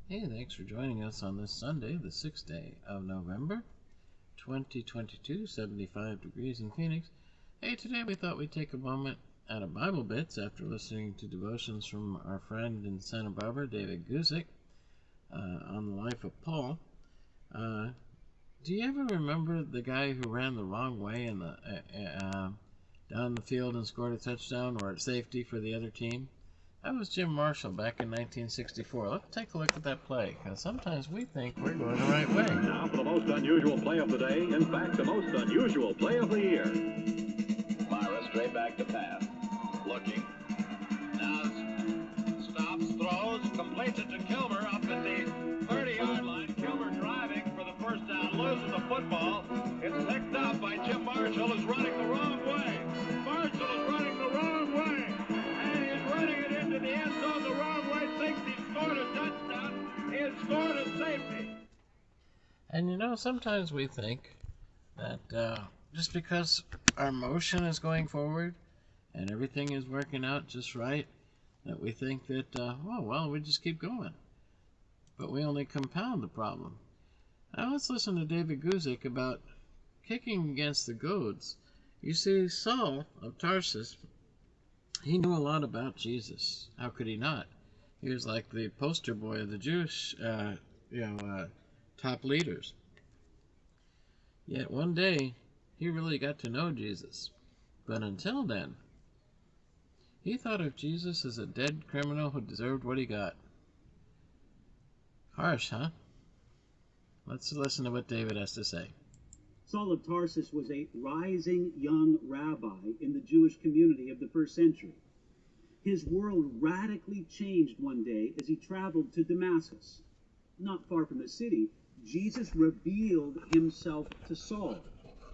Hey, thanks for joining us on this Sunday, the 6th day of November, 2022, 75 degrees in Phoenix. Hey, today we thought we'd take a moment out of Bible Bits after listening to devotions from our friend in Santa Barbara, David Guzik, on the life of Paul. Do you ever remember the guy who ran the wrong way in down the field and scored a touchdown or at safety for the other team? That was Jim Marshall back in 1964. Let's take a look at that play, because sometimes we think we're going the right way. Now for the most unusual play of the day. In fact, the most unusual play of the year. Myra straight back to pass. Looking. Now stops, throws, completes it to Kilmer up at the 30-yard line. Kilmer driving for the first down, loses the football. It's picked up by Jim Marshall, who's running the wrong way. Marshall is running the wrong way. And he's running it into the end zone the wrong way. Thinks he scored a touchdown. He has scored a safety. And you know, sometimes we think that just because our motion is going forward and everything is working out just right, that we think that, oh, well, we just keep going. But we only compound the problem. Now let's listen to David Guzik about kicking against the goads. You see, Saul of Tarsus, he knew a lot about Jesus. How could he not? He was like the poster boy of the Jewish, top leaders. Yet one day, he really got to know Jesus. But until then, he thought of Jesus as a dead criminal who deserved what he got. Harsh, huh? Let's listen to what David has to say. Saul of Tarsus was a rising young rabbi in the Jewish community of the first century. His world radically changed one day as he traveled to Damascus. Not far from the city, Jesus revealed himself to Saul.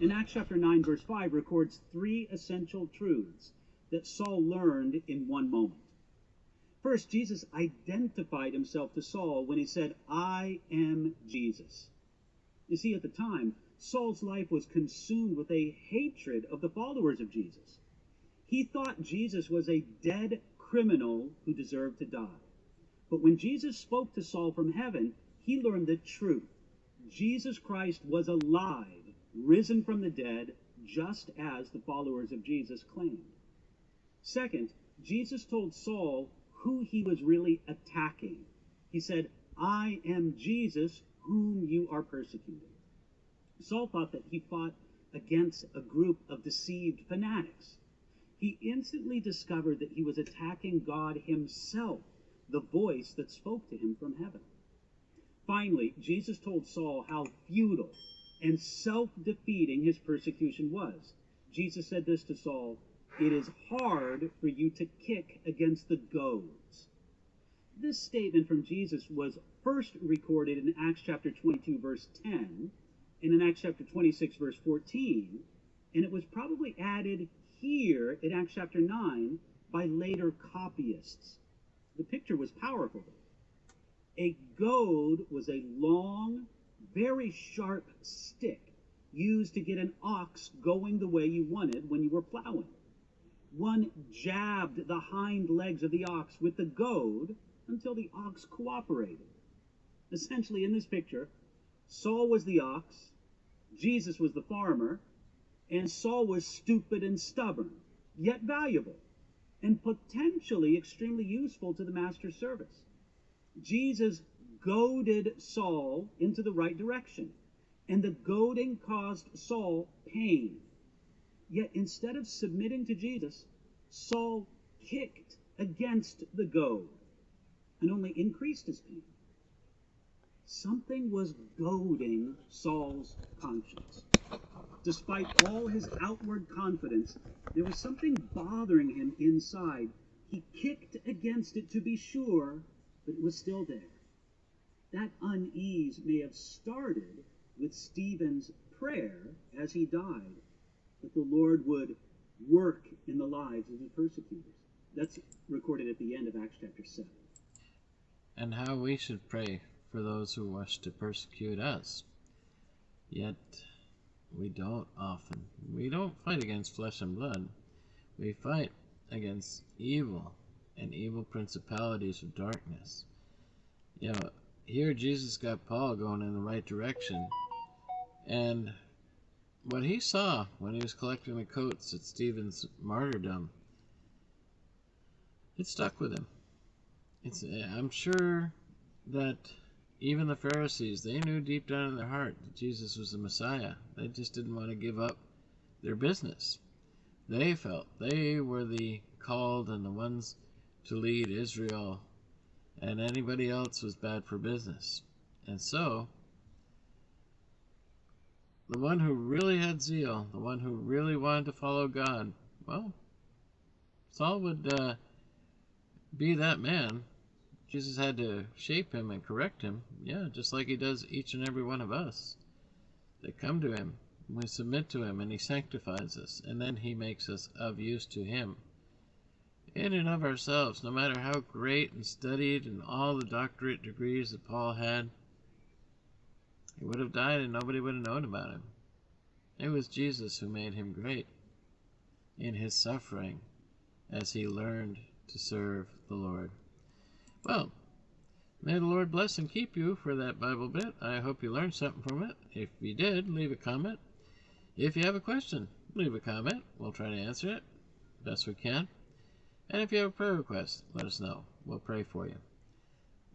In Acts chapter 9, verse 5 records three essential truths that Saul learned in one moment. First, Jesus identified himself to Saul when he said, "I am Jesus." You see, at the time, Saul's life was consumed with a hatred of the followers of Jesus. He thought Jesus was a dead criminal who deserved to die. But when Jesus spoke to Saul from heaven, he learned the truth. Jesus Christ was alive, risen from the dead, just as the followers of Jesus claimed. Second, Jesus told Saul who he was really attacking. He said, "I am Jesus, whom you are persecuting." Saul thought that he fought against a group of deceived fanatics. He instantly discovered that he was attacking God himself, the voice that spoke to him from heaven. Finally, Jesus told Saul how futile and self-defeating his persecution was. Jesus said this to Saul, "It is hard for you to kick against the goads." This statement from Jesus was first recorded in Acts chapter 22, verse 10, and in Acts chapter 26, verse 14, and it was probably added here in Acts chapter 9 by later copyists. The picture was powerful. A goad was a long, very sharp stick used to get an ox going the way you wanted when you were plowing. One jabbed the hind legs of the ox with the goad until the ox cooperated. Essentially, in this picture, Saul was the ox, Jesus was the farmer, and Saul was stupid and stubborn, yet valuable, and potentially extremely useful to the master's service. Jesus goaded Saul into the right direction, and the goading caused Saul pain. Yet instead of submitting to Jesus, Saul kicked against the goad and only increased his pain. Something was goading Saul's conscience. Despite all his outward confidence, there was something bothering him inside. He kicked against it to be sure, but it was still there. That unease may have started with Stephen's prayer as he died, that the Lord would work in the lives of the persecutors. That's recorded at the end of Acts chapter 7. And how we should pray for those who wish to persecute us. Yet, we don't often. We don't fight against flesh and blood. We fight against evil and evil principalities of darkness. You know, here Jesus got Paul going in the right direction. And what he saw when he was collecting the coats at Stephen's martyrdom, it stuck with him. I'm sure that even the Pharisees, they knew deep down in their heart that Jesus was the Messiah. They just didn't want to give up their business. They felt they were the called and the ones to lead Israel, and anybody else was bad for business. And so, the one who really had zeal, the one who really wanted to follow God, well, Saul would be that man. Jesus had to shape him and correct him, yeah, just like he does each and every one of us. They come to him, we submit to him, and he sanctifies us, and then he makes us of use to him. In and of ourselves, no matter how great and studied and all the doctorate degrees that Paul had, he would have died and nobody would have known about him. It was Jesus who made him great in his suffering as he learned to serve the Lord. Well, may the Lord bless and keep you for that Bible bit. I hope you learned something from it. If you did, leave a comment. If you have a question, leave a comment. We'll try to answer it best we can. And if you have a prayer request, let us know. We'll pray for you.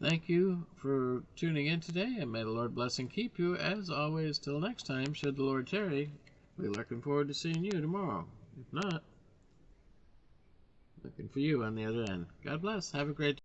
Thank you for tuning in today, and may the Lord bless and keep you. As always, till next time, should the Lord tarry, we're looking forward to seeing you tomorrow. If not, looking for you on the other end. God bless. Have a great day.